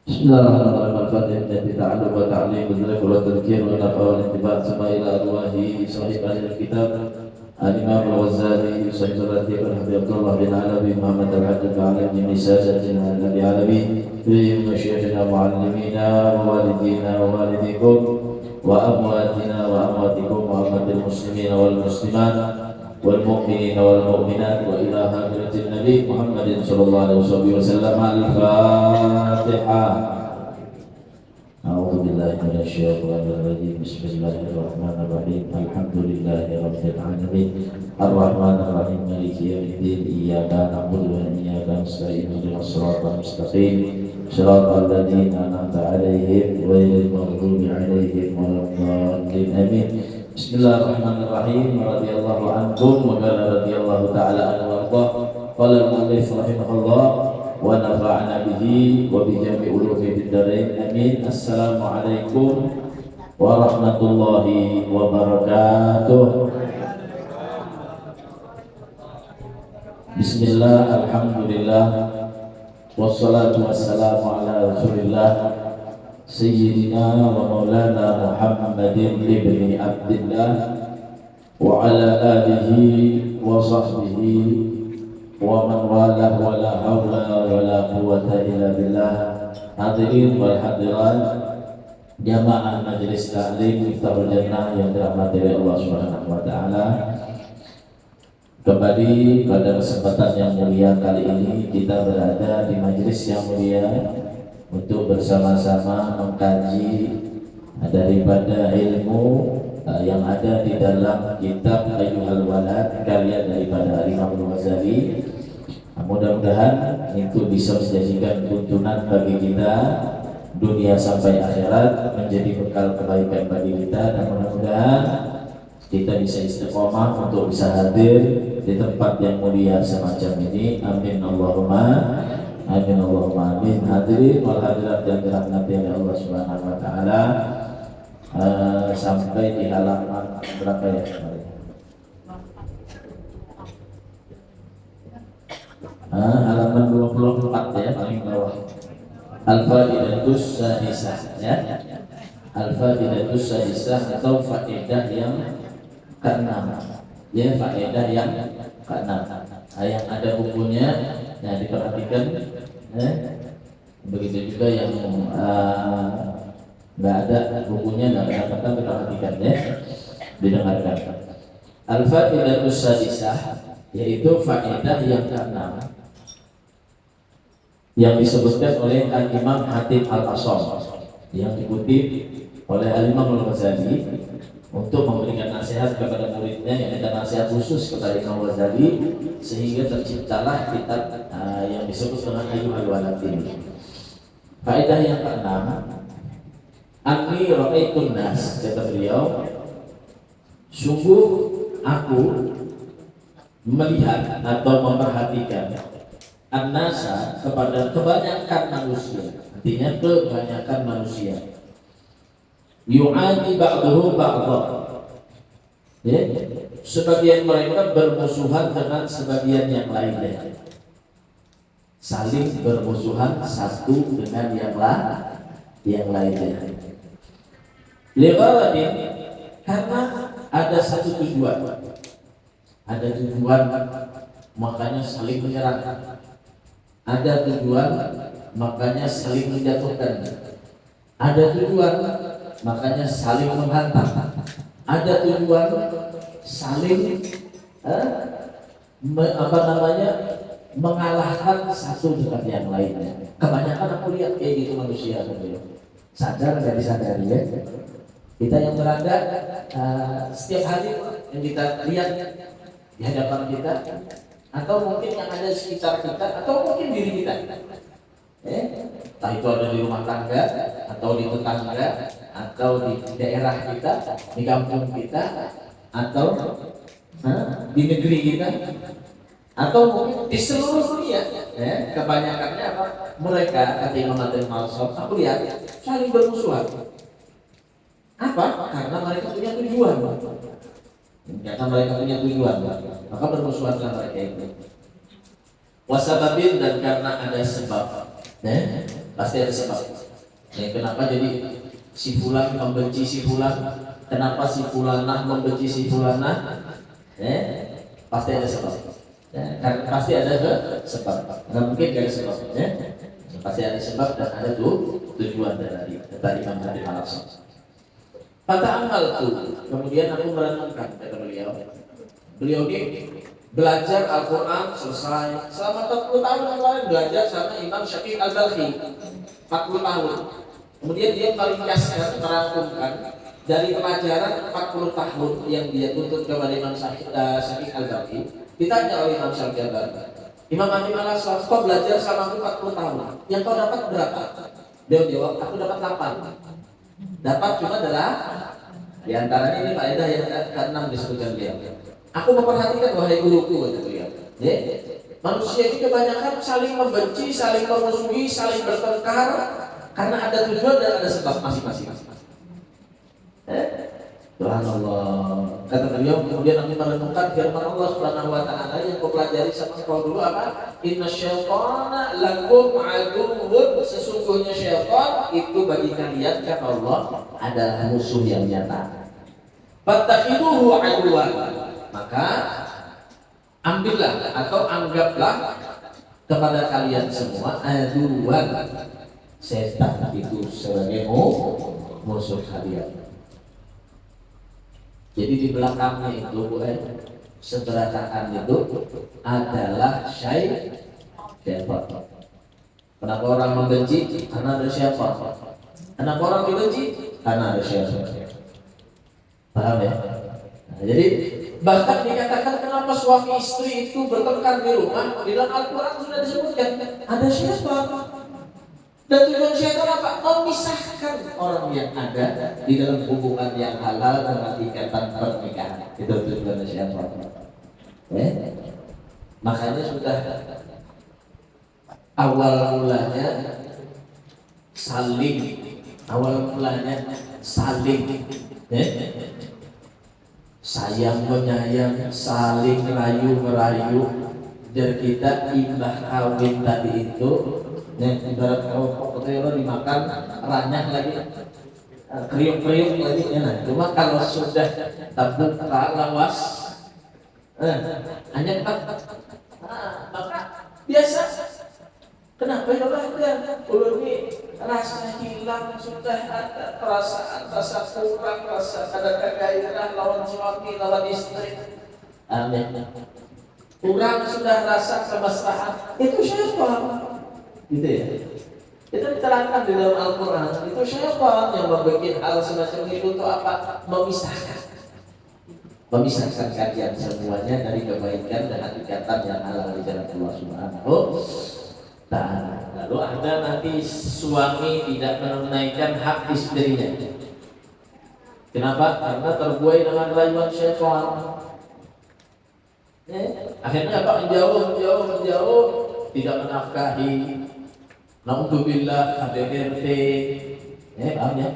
Bismillahirrahmanirrahim. Al-Fatihah bi ta'alluq wa ta'lim wa wa tadhkir wa nafa wa intiba' sama ila arwahi sahib al-kitab al-Imam al-Ghazali Sayyidulati Abdullah bin Alawi Muhammad al-Hajjaj al-Alawi Misajatin al-Nabi Alawi Bihim masyikhina mu'allimina wa walidina wa walidikum wa amwatina wa amwatikum wa amatil muslimina wal muslimat والمؤمنين والمؤمنات وإلى حضرة النبي محمد صلى الله عليه وسلم. الفاتحة. أعوذ بالله من الشيطان الرجيم. بسم الله الرحمن الرحيم. الحمد لله رب العالمين الرحمن الرحيم مالك يوم الدين إياك نعبد وإياك نستعين اهدنا الصراط المستقيم صراط الذين أنعمت عليهم غير المغضوب عليهم ولا الضالين آمين. Bismillahirrahmanirrahim. Radhiyallahu anhum wa qala radhiyallahu ta'ala anhu warḍah. Qala al-mu'allif rahimahullah wa nafa'ana bihi wa bi jami'i ulumihi fid dharain. Amin. Assalamualaikum warahmatullahi wabarakatuh. Bismillah, alhamdulillah, wassalatu wassalamu ala Rasulillah Sayyidina wa maulana Muhammadin ibni Abdillah wa ala alihi wa sahbihi wa man walah wa la hawla wa la quwwata illa billah. Hadirin wal hadirat jamaah majelis taklim Miftahul Jannah yang dirahmati oleh Allah Subhanahu wa taala. Kembali pada kesempatan yang mulia kali ini kita berada di majelis yang mulia untuk bersama-sama mengkaji daripada ilmu yang ada di dalam kitab Ayyuhal Walad karya daripada Imam Al-Ghazali. Mudah-mudahan itu bisa menjadikan tuntunan bagi kita dunia sampai akhirat, menjadi bekal kebaikan bagi kita, dan mudah-mudahan kita bisa istiqomah untuk bisa hadir di tempat yang mulia semacam ini. Amin Allahumma amin Allahumma amin. Hadirin wal hadirat yang dirahmati oleh Allah Subhanahu wa taala, sampai di halaman berapa ya? Halaman 24 ya, paling bawah. Al-Faidatus Sadisah ya. Al-Faidatus Sadisah atau faedah yang keenam. Ya, faedah yang keenam. Yang ada bukunya, nah diperhatikan. Begitu juga yang nggak ada bukunya, nggak dapat diperhatikan ya, didengarkan. Al-Faidatus Sadisah yaitu faedah yang keenam yang disebutkan oleh Al-Imam Hatim Al-Asham, yang dikutip oleh Al-Imam Al-Ghazali untuk memberikan nasihat kepada muridnya, yang ada nasihat khusus kepada Imam Al-Ghazali, sehingga terciptalah kitab yang disebut dengan Ayyuhal Walad ini. Faedah yang keenam, Anni ra'aitun nas, kata beliau, sungguh aku melihat atau memperhatikan an-nasa kepada kebanyakan manusia, artinya kebanyakan manusia, yu'ani ba'duhu ba'dha, ya, sebagian mereka bermusuhan dengan sebagian yang lainnya, saling bermusuhan satu dengan yang lainnya. Ligharadin, karena ada satu tujuan, makanya saling menyerang. Ada tujuan, makanya saling menjatuhkan. Ada tujuan, makanya saling menghantam. Ada tujuan, saling mengalahkan satu dengan yang lainnya. Kebanyakan aku lihat kayak gitu manusia, sadar nggak disadari ya. Kita yang berada setiap hari yang kita lihat di hadapan kita, atau mungkin yang ada di sekitar kita, atau mungkin diri kita, entah itu ada di rumah tangga, atau di tetangga, atau di daerah kita, di kampung kita, atau di negeri kita, atau mungkin di seluruh dunia. Kebanyakannya apa? Mereka, kata Imam Al-Ghazali, aku lihat saling bermusuhan. Apa? Karena mereka punya tujuan. Maka bermusuhan mereka itu. Wasababin, dan karena ada sebab. Pasti ada sebab. Kenapa jadi si fulan membenci si fulan? Kenapa si fulanah membenci si fulanah? Pasti ada sebab. Karena pasti ada sebab. Nggak mungkin gak ada sebab. Pasti ada sebab dan ada tujuan dari Imam Hadim Al-Asam. Kata amal tuh, kemudian aku merenungkan, kata beliau. Beliau ini belajar Al-Quran selesai selama 40 tahun yang lain belajar sama Imam Syafi'i Al-Balkhi 40 tahun. Kemudian dia meringkaskan, merangkumkan dari pelajaran 40 tahun yang dia tuntut kepada Imam Syafi'i Al-Balkhi. Ditanya oleh Imam Syafi'i Al-Balkhi, Imam Hadim Al-Asam, kau belajar sama aku 40 tahun, yang kau dapat berapa? Dia jawab, aku dapat 8. Dapat cuma adalah di antaranya ini faedah yang ke-6 disebutkan dia. Aku memperhatikan wahai guruku, kata beliau. Manusia ini kebanyakan saling membenci, saling memusuhi, saling bertengkar karena ada tujuan dan ada sebab masing-masing. Subhanallah. Kata beliau, kemudian kami merenungkan firman Allah Subhanahu wa taala yang kau pelajari sama kau dulu apa? Inna syaitana lakum aduwwun. Sesungguhnya syaitan itu bagi kalian kata Allah adalah musuh yang nyata. Fattakhiduhu aduwan. Maka ambillah atau anggaplah kepada kalian semua aduwan. Setan itu sebagai musuh kalian. Jadi di belakangnya itu seberakakan itu adalah syaitan. Kenapa orang membenci? Karena ada syaitan. Kenapa orang dibenci? Karena ada syaitan. Paham ya? Nah, jadi bahkan dikatakan kenapa suami istri itu bertengkar di rumah, di dalam Al-Quran sudah disebutkan ada syaitan. Dan tujuan syaitan apa? Memisahkan orang yang ada di dalam hubungan yang halal dengan ikatan pernikahan. Itu tujuan syaitan. Makanya sudah awal mulanya saling, sayang menyayang, saling merayu merayu. Dan kita imbah kawin tadi itu. Ibarat kalau potato dimakan ranyah lagi, kriuk-kriuk lagi enak. Cuma kalau sudah terbuka lawas, hanya maka biasa. Kenapa ya Allah? Kalau ini rasa hilang, sudah ada perasaan rasa kurang, rasa ada kegairah lawan suami, lawan istri. Amin. Kurang sudah rasa kemesraan. Itu syaitan. Gitu ya. Itu diterangkan di dalam Al-Quran. Itu syaitan yang membuat hal semacam itu untuk apa? Memisahkan kalian semuanya dari kebaikan dan ikatan yang halal di jalan Allah Subhanahu Ta'ala. Lalu ada nanti suami tidak menunaikan hak istrinya. Kenapa? Karena terbuai dengan rayuan syaitan. Akhirnya apa? Menjauh, tidak menafkahi. Naudzubillah KDRT. Paham ya?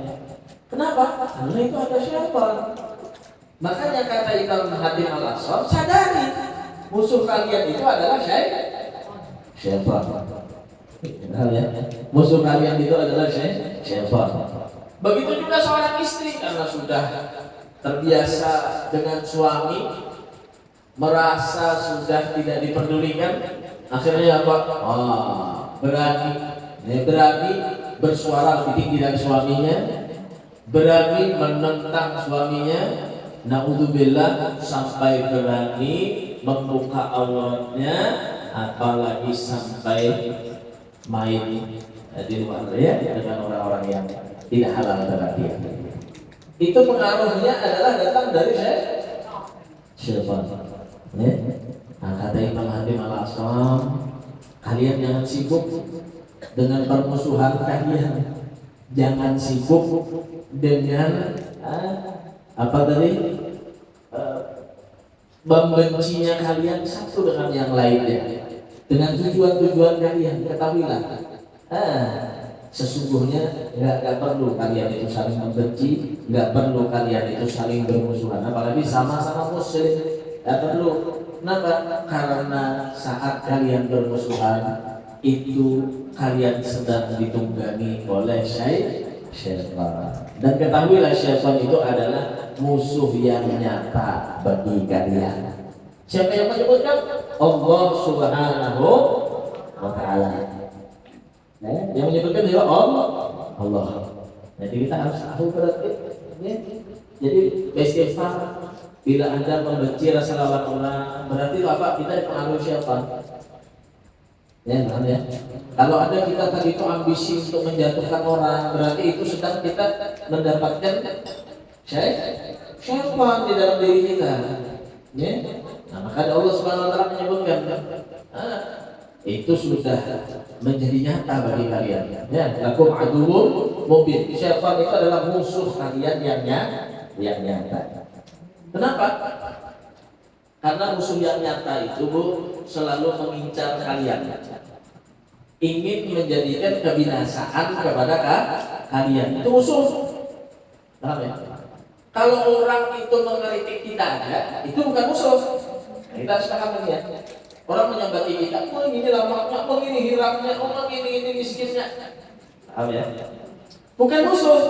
Kenapa? Karena itu ada syaitan. Makanya kata Imam Hadim Al-Asam, sadari musuh kalian itu adalah syaitan. Paham ya? Musuh kalian itu adalah syaitan. Begitu juga seorang istri, karena sudah terbiasa dengan suami, merasa sudah tidak diperdulikan, akhirnya apa? Berani bersuara lebih tinggi dari suaminya, berani menentang suaminya, naudzubillah, sampai berani membuka auratnya, apalagi sampai main di luar ya dengan orang-orang yang tidak halal terhadap dia. Itu pengaruhnya adalah datang dari syaitan. Nah, kata Imam Hadim Al-Asam, kalian jangan sibuk dengan permusuhan kalian, jangan sibuk dengan membencinya kalian satu dengan yang lainnya, dengan tujuan-tujuan kalian. Ketahuilah, sesungguhnya nggak perlu kalian itu saling membenci, nggak perlu kalian itu saling bermusuhan, apalagi sama-sama muslim. Nggak perlu. Kenapa? Karena saat kalian bermusuhan, itu kalian sedang ditunggangi oleh syaitan. Dan ketahuilah syaitan itu adalah musuh yang nyata bagi kalian. Siapa yang menyebutkan? Allah Subhanahu wa Ta'ala. Yang menyebutkan dia Allah. Jadi kita harus tahu berarti. Jadi istighfar bila Anda membenci rasa lawan orang, berarti apa? Kita dipengaruhi syaitan. Ya, paham ya? Kalau ada kita tadi itu ambisi untuk menjatuhkan orang, berarti itu sedang kita mendapatkan syaitan di dalam diri kita. Ya? Nah, maka Allah Subhanahu wa Ta'ala menyebutkan itu sudah menjadi nyata bagi kalian. Ya, lakum aduwwun mubin. Syaitan itu adalah musuh kalian yang nyata. Kenapa? Karena musuh yang nyata itu selalu mengincar kalian, ingin menjadikan kebinasaan kepada kalian. Itu musuh. Paham ya? Kalau orang itu mengkritik kita aja, itu bukan musuh. Kita harus paham ya. Orang menyambati kita, oh ini lamaknya, oh ini hiramnya, oh ini miskinnya. Paham ya? Bukan musuh.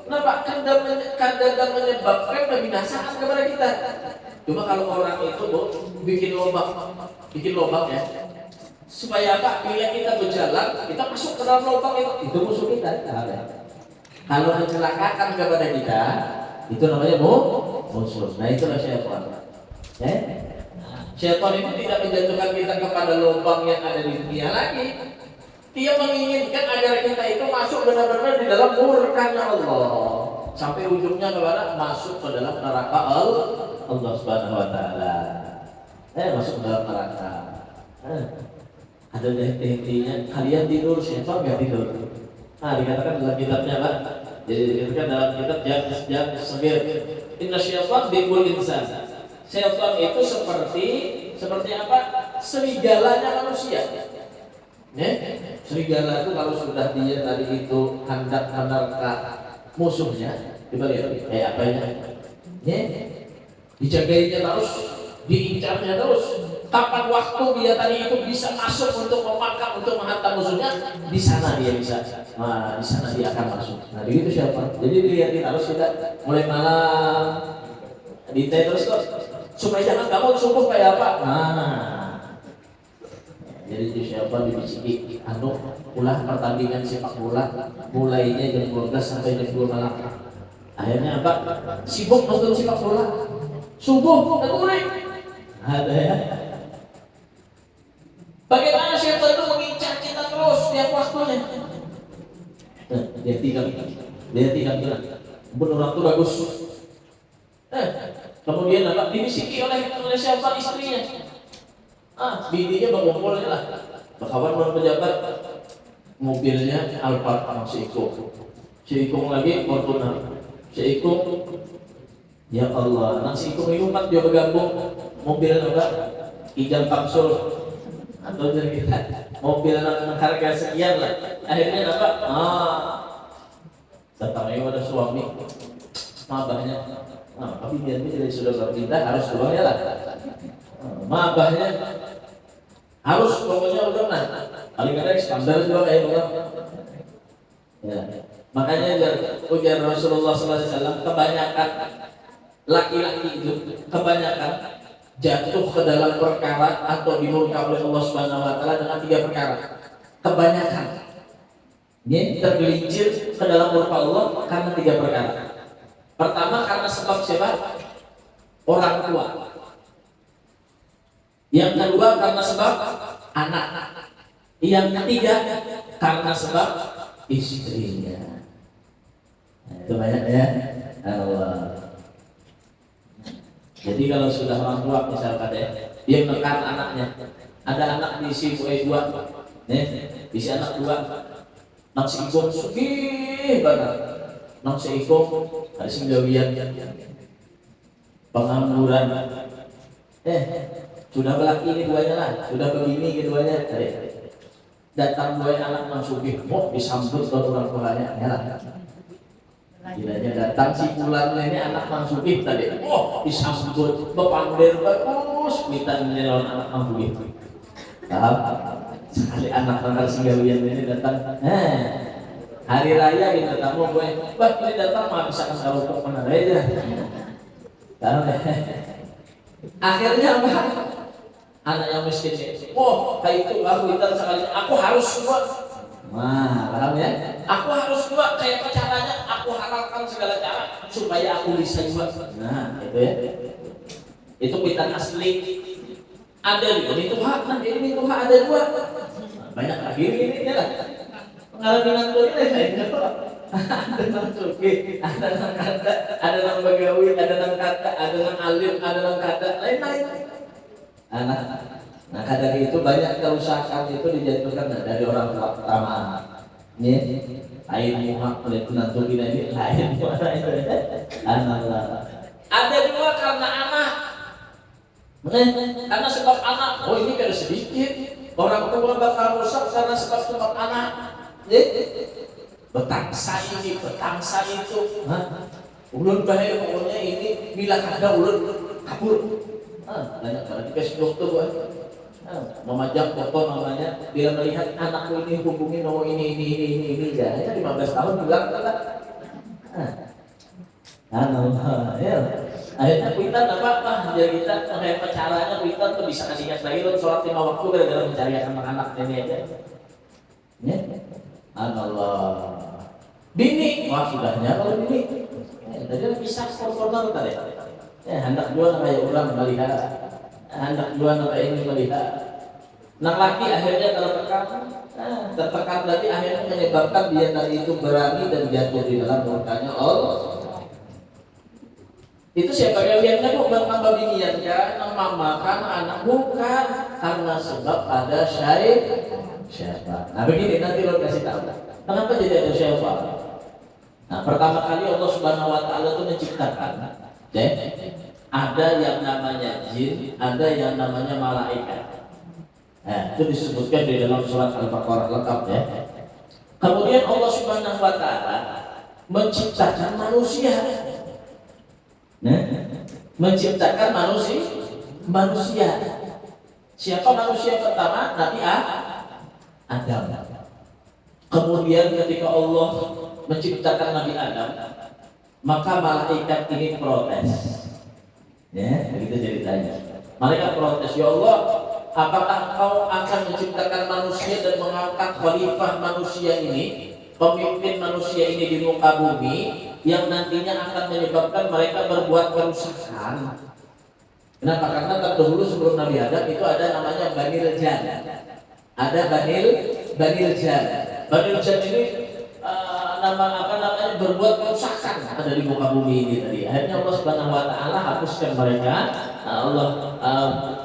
Kenapa? Kadang menyebabkan kebinasaan kepada kita. Cuma kalau orang itu bikin lubang ya, supaya apa? Bila kita berjalan, kita masuk ke dalam lubang itu musuh kita. Kalau mencelakakan kepada kita, itu namanya musuh. Nah itulah syaitan. Syaitan itu tidak menjatuhkan kita kepada lubang yang ada di dunia lagi. Dia menginginkan agar kita itu masuk benar-benar di dalam murkanya Allah, sampai ujungnya kepada masuk ke dalam neraka Allah Subhanahu wa Ta'ala. Masuk ke dalam neraka. Ada henti-hentinya. Kalian tidur, syaitan nggak tidur. Dikatakan dalam kitabnya apa? Jadi dikatakan dalam kitab Jam' Sabir. Inna syaitan bikul insan. Syaitan itu seperti apa? Serigalanya manusia. Serigala itu kalau sudah dia tadi itu hendak menerka musuhnya, coba lihat kayak apa ya? Dijagainya terus, diincarnya terus. Kapan waktu dia tadi itu bisa masuk untuk memakan, untuk menghantam musuhnya, di sana dia bisa. Nah, di sana dia akan masuk. Nah, begitu siapa? Jadi dilihatin harus kita mulai malam, detail terus kok, supaya jangan kamu subuh kayak apa? Jadi itu siapa dibisiki ulah pertandingan sepak bola mulainya jam 12 sampai jam 2 malam. Akhirnya apa? Sibuk nonton sepak bola. Subuh terkulik. Ada ya. Bagaimana syaitan itu mengincar kita terus tiap waktunya. Dia tidak bilang. Orang itu bagus. Kemudian apa? Dibisiki oleh siapa istrinya. Bininya berkumpul lah. Berkawan pejabat, mobilnya Alphard sama si Ikung lagi Fortuner. Si Ikung, ya Allah, anak si Ikung itu 4 dia bergabung mobil apa? Ijam kapsul atau jadi kita mobil harga sekian lah. Akhirnya apa? Datangnya ada suami, mabahnya. Tapi dia jadi sudah berpindah harus keluarnya lah. Mabahnya harus pokoknya udah paling kadang standar juga kayak orang. Ya. Makanya ujar Rasulullah SAW, kebanyakan laki-laki itu kebanyakan jatuh ke dalam perkara atau dimurka oleh Allah Subhanahu wa Ta'ala dengan 3 perkara. Kebanyakan tergelincir ke dalam murka Allah karena 3 perkara. Pertama karena sebab siapa? Orang tua. Yang kedua karena sebab anak. Yang ketiga karena sebab istrinya. Itu banyak ya. Allah. Jadi kalau sudah orang tua misalkan dia menekan anaknya. Ada anak di si dua, di si anak 2, nang si Ikung sugih banget. Nang si Ikung ada singgawian, pengangguran. Sudah belaki ini duanya lah, sudah begini keduanya. Datang 2 anak nang sugih, disambut oleh orang tuanya. Kiranya datang si Fulan ini anak nang sugih tadi. Disambut, bepandir bagus, kita nyelon anak nang sugih. Paham? Sekali anak tanggal singgawian ini datang, hari raya gitu tamu gue, bah ini datang mah bisa kasih untuk mana aja. Akhirnya apa? Anak yang miskin ini, kayak itu aku hitam sekali, aku harus buat. Wah, paham ya? Aku harus buat kayak caranya, aku halalkan segala cara supaya aku bisa buat. Nah, itu ya. Itu pitan asli. Ada ini tuh hak, nah ini tuh hak ada dua. Banyak lagi ini ya lah. Pengalaman nanti ini ada nang suki, ada nang kata, ada nang bagawi, ada nang kata, ada nang alim, ada nang kata, lain-lain. Nah kadang itu banyak kerusakan itu dijatuhkan dari orang tua pertama. Ini lain muhak oleh penantu kita ini lain mana itu? Anallah. Ada dua karena anak. Karena sebab anak. Oh ini kada sedikit. Orang tua bakal rusak karena sebab anak. Betangsa ini, betangsa itu. Ulun bahaya pokoknya ini bila kada ulun kabur. Banyak banget di Facebook tuh buat memajang foto namanya, bila melihat anakku ini hubungi nomor ini ya 15 tahun bilang kata ya akhirnya kuitan apa jadi kita pakai caranya kuitan tuh bisa kasih lagi lo sholat 5 waktu gara-gara mencari anak-anak ini aja ya Allah bini wah sudahnya kalau bini tadi bisa korporal tadi hendak jual kayak orang melihat, hendak jual kayak ini melihat. Nah laki akhirnya tertekan tadi akhirnya menyebabkan dia tadi itu berani dan jatuh di dalam murkanya Allah. Itu siapa yang lihatnya bukan tambah binian kan, mama kan anak bukan karena sebab ada syaitan. Nah begini nanti lo kasih tahu. Kenapa jadi ada syaitan? Nah pertama kali Allah Subhanahu Wa Taala itu menciptakan. Ada yang namanya jin, ada yang namanya malaikat. Nah, itu disebutkan di dalam surat Al-Baqarah lengkap ya. Kemudian Allah Subhanahu Wa Taala menciptakan manusia. Nah, menciptakan manusia. Siapa manusia pertama? Nabi Adam. Kemudian ketika Allah menciptakan Nabi Adam, maka malaikat ini protes. Ya, begitu ceritanya. Malaikat protes, ya Allah, apakah Engkau akan menciptakan manusia dan mengangkat khalifah manusia ini, pemimpin manusia ini di muka bumi, yang nantinya akan menyebabkan mereka berbuat kerusakan? Kenapa? Karena terdahulu sebelum Nabi Adam itu ada namanya Banil Jan. Ada Banil Jan. Banil Jan ini namanya berbuat kerusakan ada di muka bumi ini tadi. Akhirnya Allah Subhanahu Wa Taala hapuskan mereka. Allah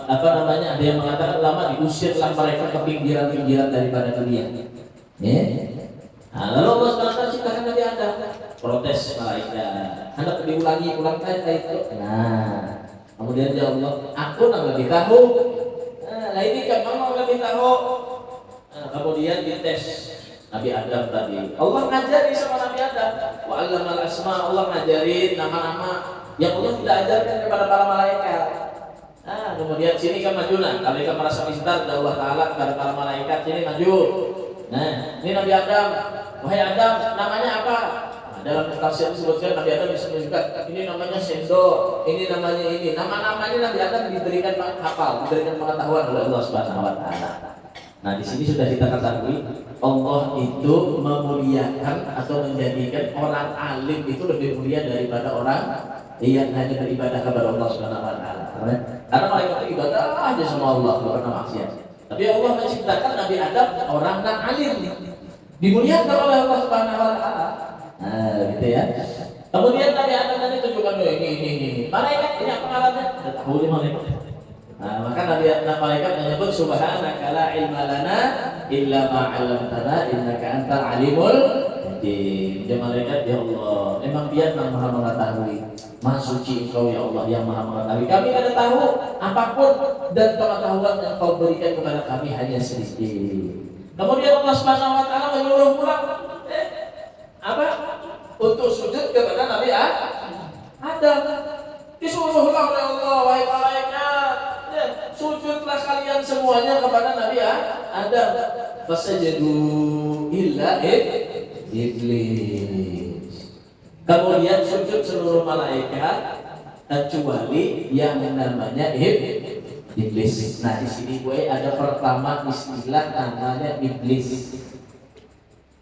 ada yang mengatakan lama diusirlah mereka ke pinggiran-pinggiran daripada dunia. Ya. Lalu Allah Subhanahu Wa Taala ciptakan Nabi Adam. Protes malaikat. Hendak ulang kali itu. Nah, kemudian dia Allah, aku nggak lebih tahu. Nah ini kan mau lebih tahu. Kemudian dites. Nabi Adam tadi. Allah ngajari sama Nabi Adam. Wa 'allamal asma, Allah ngajarin nama-nama yang Allah tidak ajarkan kepada para malaikat. Nah, kemudian sini kan maju nah. Kalau mereka merasa pintar dari Allah Taala kepada para malaikat, sini maju. Nah, ini Nabi Adam. Wahai Adam, namanya apa? Nah, dalam tafsir disebutkan Nabi Adam disebutkan ini namanya sendok, ini namanya ini. Nama-namanya Nabi Adam diberikan hafal, diberikan pengetahuan oleh Allah Subhanahu Wa Taala. Nah, di sini sudah kita ketahui Allah itu memuliakan atau menjadikan orang alim itu lebih mulia daripada orang yang hanya beribadah kepada Allah Subhanahu Wa Taala. Karena mereka itu ibadah aja sama Allah, tidak pernah maksiat. Tapi Allah menciptakan Nabi Adam orang yang alim, dimuliakan oleh Allah Subhanahu Wa Taala. Nah, gitu ya. Kemudian Nabi Adam tadi tunjukkan ini. Malaikat ini apa ngarannya? Tidak tahu di malaikat. Nah, maka Nabi malaikat menyebut subhanaka la ilma lana illa ma 'allamtana innaka antal alimul hakim. Dia malaikat, ya Allah, memang Dia yang Maha mengetahui. Maha suci Engkau ya Allah yang Maha mengetahui. Kami tidak tahu apapun dan pengetahuan yang Kau berikan kepada kami hanya sedikit. Kemudian Allah Subhanahu Wa Taala menyuruh pulang untuk sujud kepada Nabi Adam. Disuruhlah oleh Allah, wahai malaikat, sujudlah kalian semuanya kepada Nabi Adam. Fasajadu illa iblis. Kemudian sujud seluruh malaikat kecuali yang namanya iblis. Nah di sini gue ada pertama istilah namanya iblis.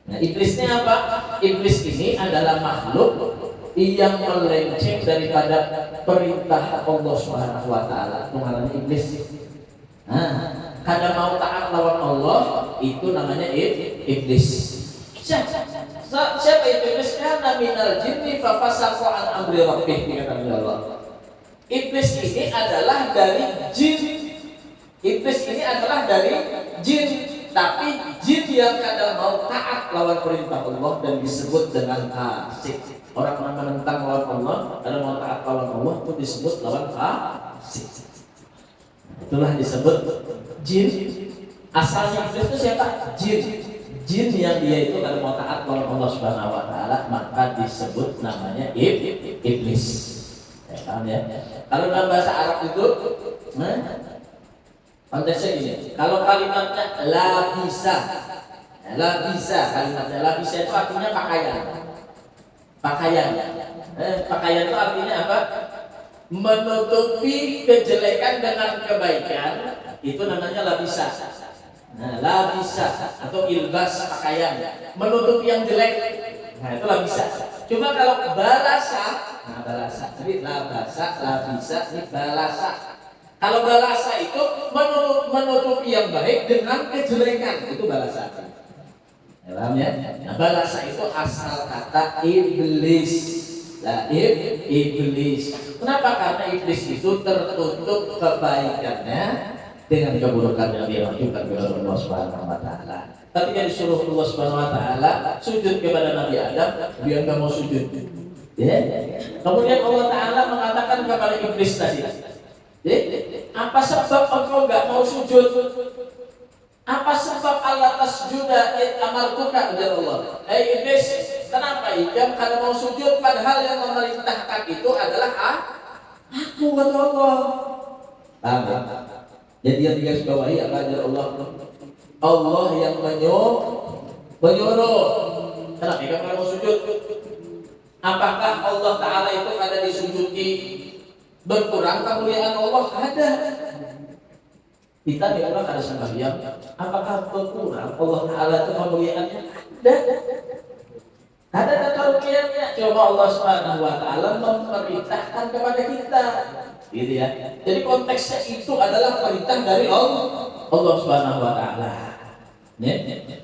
Nah iblisnya apa? Iblis ini adalah makhluk yang melenceng daripada perintah Allah Subhanahu wa taala. Itu namanya iblis. Nah, kada mau taat lawan Allah itu namanya iblis. Siapa itu iblis? Kana minal jinni fa fasaqa an amri rabbih, kata Allah. Iblis ini adalah dari jin. Iblis ini adalah dari jin, tapi jin yang kadang mau taat lawan perintah Allah dan disebut dengan fasik. Orang menentang lawan Allah, kadang mau taat lawan Allah itu disebut lawan fasik. Itulah disebut jin. Asalnya iblis itu siapa? Jin. Jin yang dia itu kalau mau taat lawan Allah Subhanahu wa taala maka disebut namanya iblis. Ya, paham ya? Kalau dalam bahasa Arab itu konteksnya gini. Kalau kalimatnya la bisa. La bisa kalimatnya. La bisa itu artinya pakaian. Pakaian. Pakaian itu artinya apa? Menutupi kejelekan dengan kebaikan. Itu namanya la bisa. Nah, la bisa atau ilbas pakaian, menutupi yang jelek. Nah, itu la bisa. Cuma kalau balasa, nah balasa. Jadi la basa, la bisa, ini balasa. Kalau balasa itu menutupi yang baik dengan kejelekan, itu balasa. Paham ya? Nah, balasa itu asal kata iblis. Nah, iblis. Kenapa? Karena iblis itu tertutup kebaikannya dengan keburukan yang dia lakukan kepada Allah Subhanahu wa taala. Ketika disuruh Allah Subhanahu wa taala sujud kepada Nabi Adam, dia enggak mau sujud. Ya. Kemudian Allah taala mengatakan kepada iblis tadi, apa sebab engkau enggak mau sujud? Apa sebab Allah tasjuda amartuka ya Allah? Iblis, kenapa engkau kada mau sujud padahal yang memerintahkan itu adalah aku kata Allah. Amin. Jadi yang digaris bawahi apa ajar Allah? Allah yang menyuruh. Kenapa kita mau sujud? Apakah Allah Ta'ala itu ada disujudi berkurang kemuliaan Allah? Ada. Kita di orang ada sembahyang. Apakah berkurang Allah Ta'ala itu kemuliaannya? Ada. Ada kemuliaannya. Coba Allah Subhanahu wa taala memerintahkan kepada kita. Gitu ya. Jadi konteksnya itu adalah perintah dari Allah Subhanahu wa taala. Ya.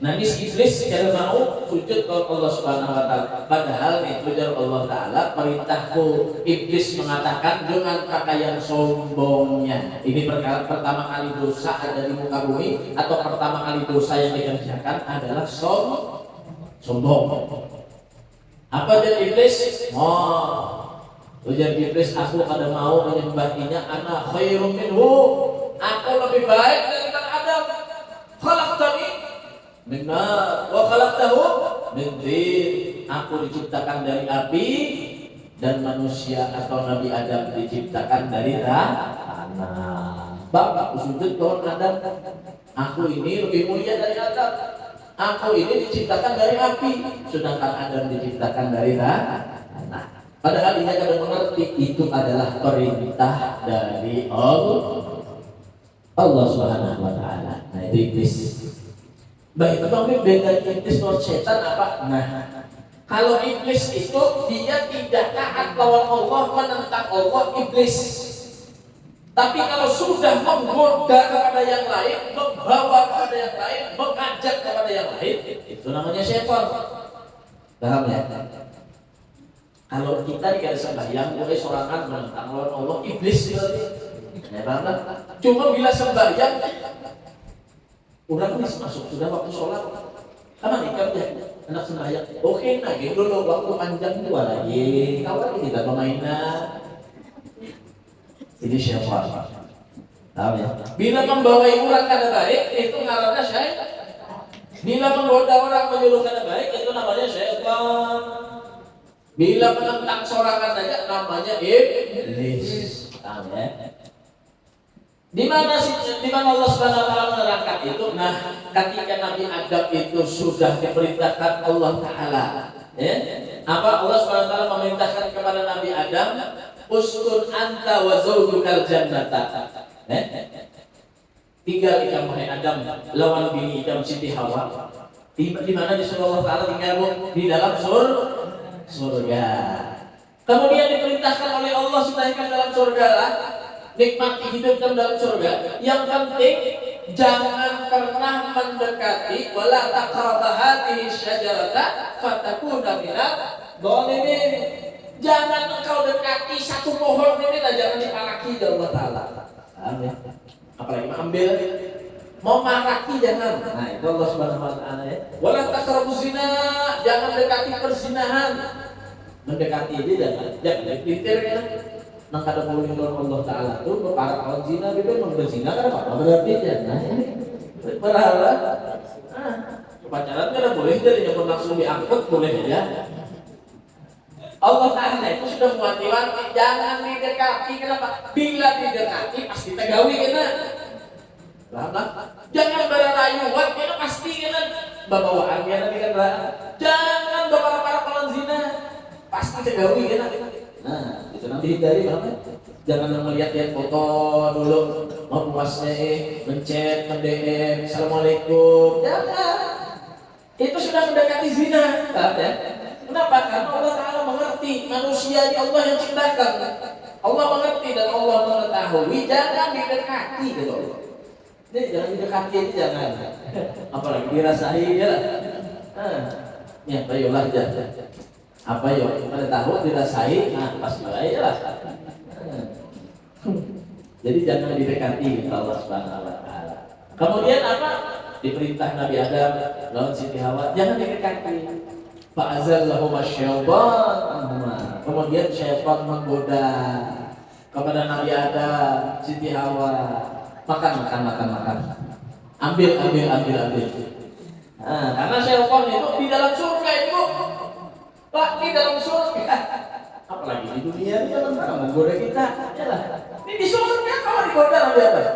Nah, iblis kalau mau sujud kepada Allah Subhanahu wa taala, padahal itu dari Allah taala perintahku. Iblis mengatakan dengan pakaian sombongnya. Ini pertama kali dosa ada di muka bumi atau pertama kali dosa yang dikerjakan adalah sombong. Apa dari iblis? Ujar iblis, aku kada mau menyembahnya. Ana khairum minhu, aku lebih baik daripada Adam. Khalaqtani min nar wa khalaqtahu min tin. Aku diciptakan dari api dan manusia atau Nabi Adam diciptakan dari tanah. Bapak sujud kawan Adam. Aku ini lebih mulia dari Adam. Aku ini diciptakan dari api, sedangkan Adam diciptakan dari tanah. Padahal ini kada mengerti itu adalah perintah dari Allah Subhanahu wa taala. Nah, itu iblis. Baik, tapi beda iblis dan setan apa? Nah, kalau iblis itu dia tidak taat lawan Allah, menentang Allah, iblis. Tapi kalau sudah menggoda kepada yang lain, membawa kepada yang lain, mengajak kepada yang lain, itu namanya setan. Paham ya? Kalau kita dikasih sembahyang, boleh sorangan menentang lawan Allah, iblis berarti. Ya paham? Cuma bila sembahyang, udah masuk, sudah waktu sholat. Kapan ikat ya? Anak sembahyang. Oke, nagih dulu waktu panjang dua lagi. Kawan kita permainan. Ini syaitan. Tahu ya? Bila membawa orang kada baik, itu ngarannya syaitan. Bila menggoda orang menyuruh kada baik, itu namanya syaitan. Bila menentang sorangan saja namanya iblis. Tahu ya? Di mana Allah Subhanahu wa taala menerangkan itu? Nah, ketika Nabi Adam itu sudah diperintahkan Allah taala, ya. Apa Allah Subhanahu wa taala memerintahkan kepada Nabi Adam, "Uskun anta wa zaujukal jannata." Tinggal kamu hai Adam lawan bini kamu Siti Hawa. Di mana disuruh Allah taala tinggal di dalam surga. Kemudian diperintahkan oleh Allah supaya dalam surga lah nikmati hidup dalam surga. Yang penting jangan pernah mendekati wala taqrabu hadhihi syajarata fatakuna minadh dhalimin. Jangan engkau dekati satu pohon ini dan jangan diparaki oleh Allah taala. Amin. Apalagi mengambil mau maraki jangan. Nah, itu Allah Subhanahu wa taala ya. Wala taqrabu zina, jangan dekati perzinahan. Mendekati aja jangan ditir ya. Nang kada boleh dengan Allah taala tuh para kawan zina itu memang berzina kan apa berarti jangan. Berhala. Pacaran kada boleh jadi yang langsung diangkut boleh aja. Allah taala itu sudah muat-muat jangan didekati. Kenapa? Bila didekati pasti tegawi kena. Lah, jangan berayuan kena pasti kena bawaan kena kan. Jangan bawa para kawan zina. Pasti tegawi kena. Nah, itu nanti hindari banget. Jangan melihat foto dulu, mau puasnya mencet, mendm, assalamualaikum. Jangan. Itu sudah mendekati zina. Ya? Kenapa? Karena Allah Taala mengerti manusia di Allah yang ciptakan. Allah mengerti dan Allah mengetahui. Jangan didekati gitu. Ini jangan didekati ini jangan. Apalagi dirasai ya. Ya, bayolah aja. Apa ya pada tahu dirasai pasti baik lah. Jadi jangan didekati Allah Subhanahu wa taala. Kemudian apa? Diperintah Nabi Adam lawan Siti Hawa jangan didekati. Fa'azallahu masyaitan. Kemudian syaitan menggoda kepada Nabi Adam, Siti Hawa. Makan. Ambil. Nah, karena syaitan itu di dalam surga itu Pak, di dalam surga, apalagi di dunia ini jangan pernah menggoda kita. Yalah. Ini di surga kalau digoda Nabi Adam.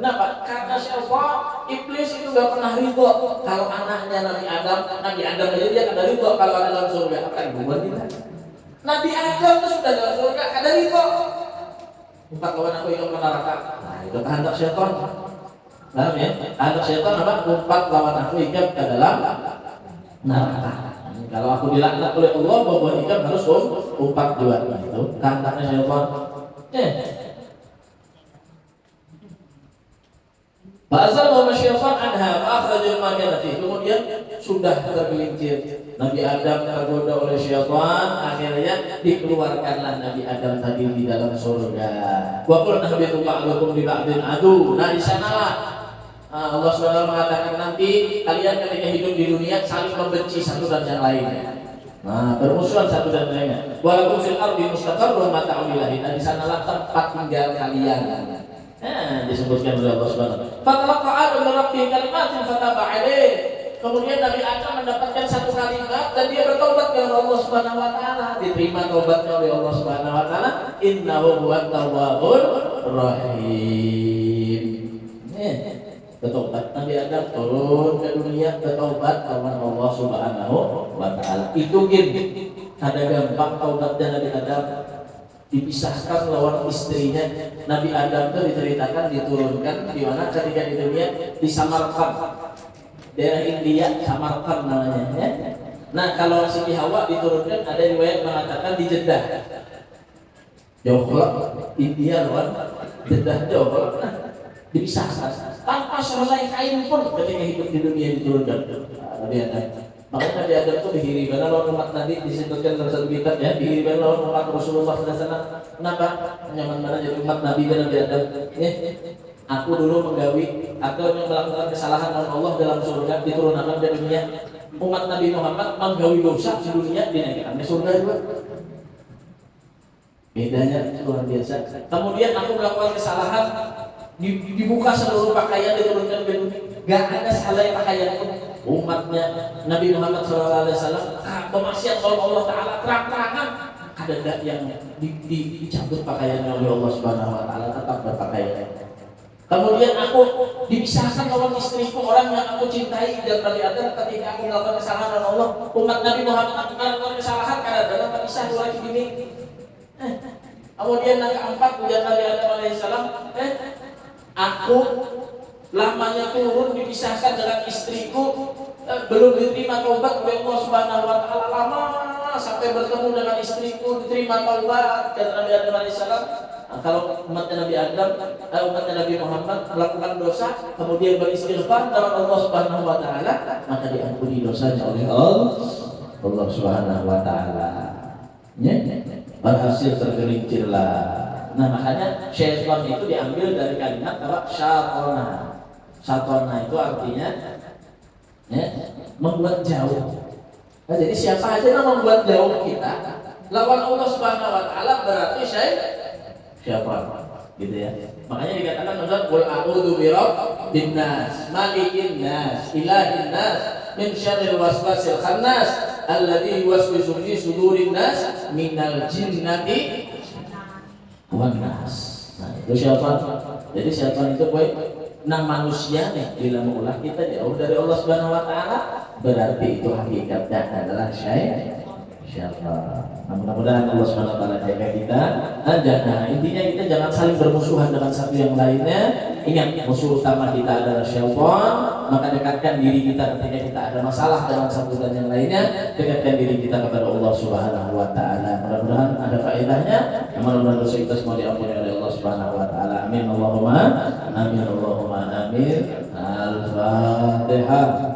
Kenapa? Karena syaitan, iblis itu gak pernah ridho kalau anaknya Nabi Adam aja dia kada ridho kalau ada dalam surga. Apa yang buat kita? Nabi Adam itu sudah dalam surga, kada ridho. 4 lawan aku yang ke neraka. Nah, itu kehendak syaitan. Paham ya? Kehendak syaitan apa? 4 lawan aku yang ke dalam neraka. Kalau aku dilaknat oleh Allah bahwa ikan harus umpat juga itu kehendaknya syaitan. Fa'azal wa syaitan anha fa'akhrajal ma kana fihi. Kemudian sudah tergelincir Nabi Adam tergoda oleh syaitan, akhirnya dikeluarkanlah Nabi Adam tadi di dalam surga. Wa qul nahbitu ba'dukum li ba'din adu. Nah di sanalah Allah SWT mengatakan nanti kalian ketika hidup di dunia saling membenci satu dan yang lainnya. Nah, bermusuhan satu dan lainnya. Walakum fil ardi mustaqarrun mata'un ilahi. Nah, di sanalah tempat tinggal kalian. Disebutkan oleh Allah SWT. Fatalaqa Adam min rabbih kalimatin fataba alaih. Kemudian Nabi Adam mendapatkan satu kalimat dan dia bertobat kepada Allah Subhanahu wa taala. Diterima tobatnya oleh Allah Subhanahu wa taala. Innahu huwat tawwabur rahim. Bertobat Nabi Adam turun ke dunia bertobat kepada Allah Subhanahu wa taala. Itu ada gampang taubatnya Nabi Adam dipisahkan lawan istrinya. Nabi Adam itu diceritakan diturunkan di mana ketika di dunia di Samarkand, daerah India, Samarkand namanya ya. Nah, kalau Siti Hawa diturunkan ada riwayat mengatakan di Jeddah. Jauh India lawan Jeddah jauh. Dipisahkan tanpa selesai kain pun ketika hidup di dunia diturunkan Nabi Adam. Makanya Nabi Adam itu dihiriban lawan umat Nabi disebutkan dalam satu kitab ya, dihiriban lawan umat Rasulullah SAW. Kenapa? Nyaman mana jadi umat Nabi dan Nabi Adam? Aku dulu menggawi atau yang melakukan kesalahan lawan Allah dalam surga diturunkan dari dunia. Umat Nabi Muhammad menggawi dosa di dunia dinaikkan ke surga juga. Bedanya luar biasa. Kemudian aku melakukan kesalahan dibuka seluruh pakaian diturunkan ke dunia. Gak ada salai pakaian pun. Umatnya Nabi Muhammad SAW bermaksiat oleh Allah Taala terang-terangan. Ada gak yang dicabut pakaiannya oleh Allah Subhanahu Wa Taala tetap berpakaian. Kemudian aku dipisahkan lawan istriku, orang yang aku cintai, dan Nabi Adam ketika aku melakukan kesalahan dengan Allah, umat Nabi Muhammad melakukan kesalahan karena dalam kisah dua lagi ini. Kemudian yang keempat, ujar Nabi Adam alaihissalam, aku lamanya turun dipisahkan dengan istriku, belum diterima taubat oleh Allah Subhanahu wa taala, lama sampai bertemu dengan istriku diterima taubat. Dan Nabi Adam alaihissalam, kalau umat Nabi Adam, umat Nabi Muhammad melakukan dosa kemudian beristighfar kepada Allah Subhanahu wa taala, maka diampuni dosanya oleh Allah Subhanahu wa taala. Ya, berhasil tergelincirlah. Nah, makanya syaitan itu diambil dari kalimat apa? Syatona. Syatona itu artinya ya, membuat jauh. Nah, jadi siapa aja yang membuat jauh kita lawan Allah Subhanahu wa taala berarti siapa? Gitu ya. Makanya dikatakan dalam qul a'udzu birabbin nas, malikin nas, ilahin nas, min syarril waswasil khannas alladzi yuwaswisu fi sudurin nas minal jinnati wan nas. Nah, itu syaitan. Jadi syaitan itu manusia nih, bila mengulah kita jauh dari Allah Subhanahu wa taala, berarti itu hakikatnya adalah syaitan. Nah, mudah-mudahan Allah Subhanahu wa taala jaga kita. Nah, intinya kita jangan saling bermusuhan dengan satu yang lainnya. Ingat, musuh utama kita adalah syaitan. Maka dekatkan diri kita ketika kita ada masalah dengan satu dan yang lainnya. Dekatkan diri kita kepada Allah Subhanahu wa taala. Mudah-mudahan ada faedahnya. Mudah-mudahan dosa kita semua diampuni oleh Allah Subhanahu wa taala. Amin Allahumma amin Allahumma amin. Al-Fatihah.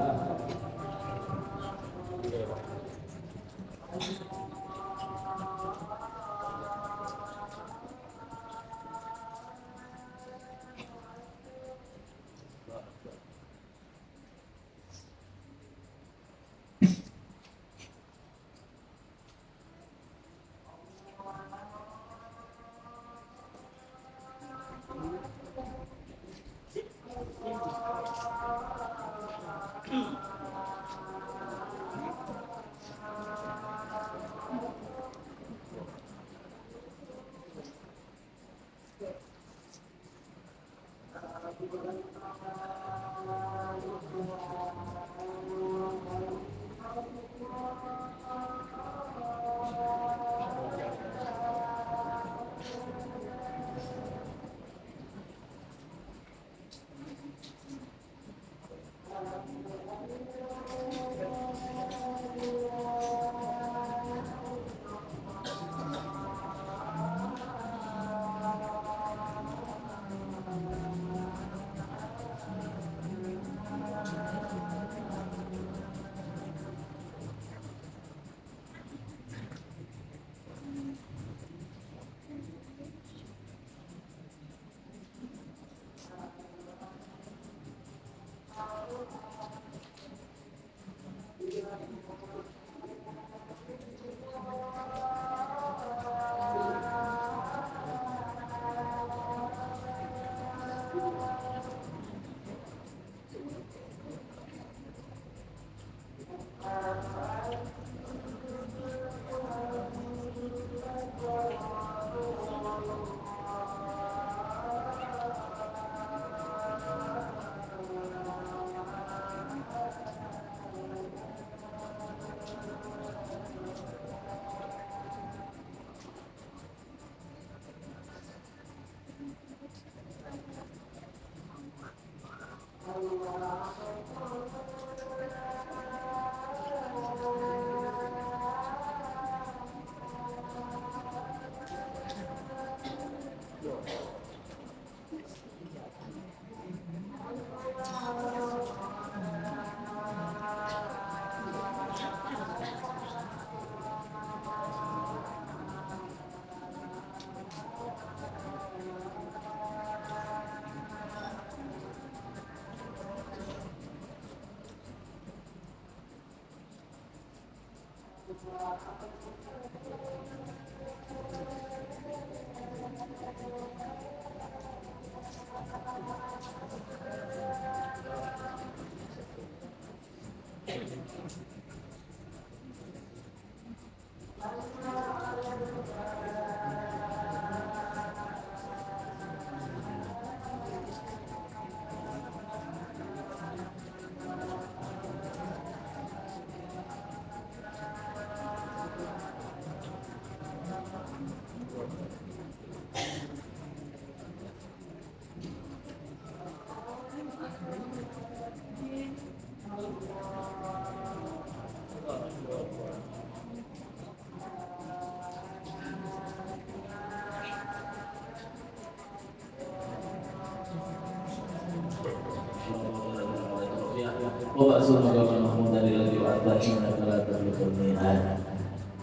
Wa ba'sul maqaman mahmud dari lagi wa arba'in la tablukul mi'ad.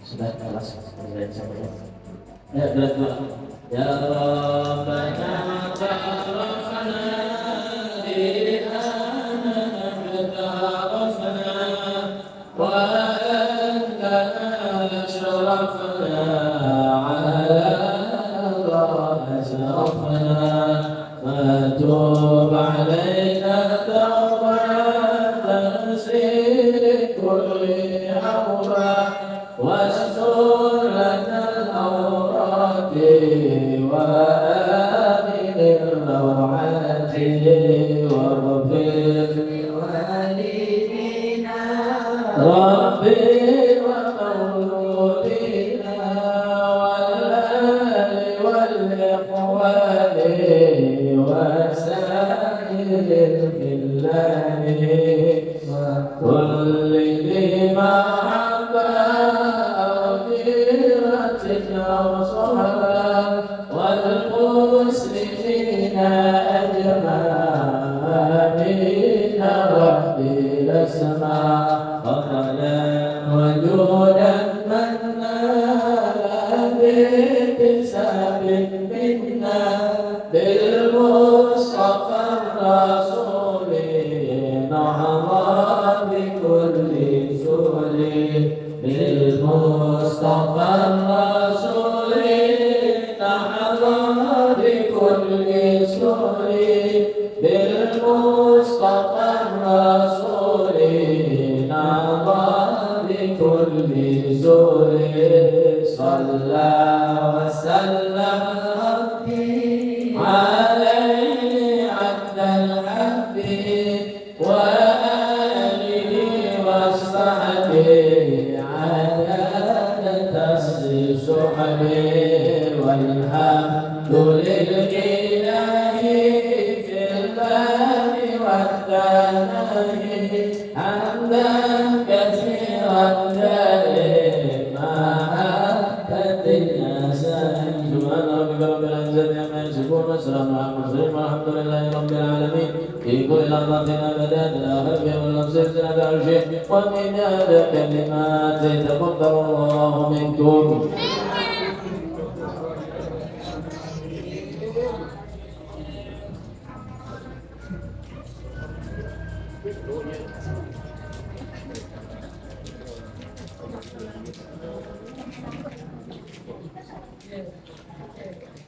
Sudah kelas selesai sampai. Ya, berat doa. Ya Rabbana ta'arafna ilana ta'arafna wa anta ashrafna ala Allah ashrafna fatub alaina tawbatan sir kulli awra واستر لنا العورات وآمن الروعات واغفر لوالدينا ربي ومولودينا والآل والإخوان وسائر الخلان وكل ذي محبة والمسلمين أجمعين ربي اسمع فضلا وجودا منا باكتساب منا بالمصطفى الرسول نهضى بكل سهل بالمصطفى الرسول نحظى بكل سهل بالمصطفى الرسول نحظى بكل سهل صلى وسلم ربي عليه عبد الحب وآله وصحبه والحمد لله في الباب والثناء حمدا كثيرا دائما أتت الناس سبحان ربك رب العزة عما يصفون وسلام على المرسلين والحمد لله رب العالمين في كل لحظة أبدا الآخر في والنفس سنة عرشه ومداد كلمات تقبل الله منكم. Yes.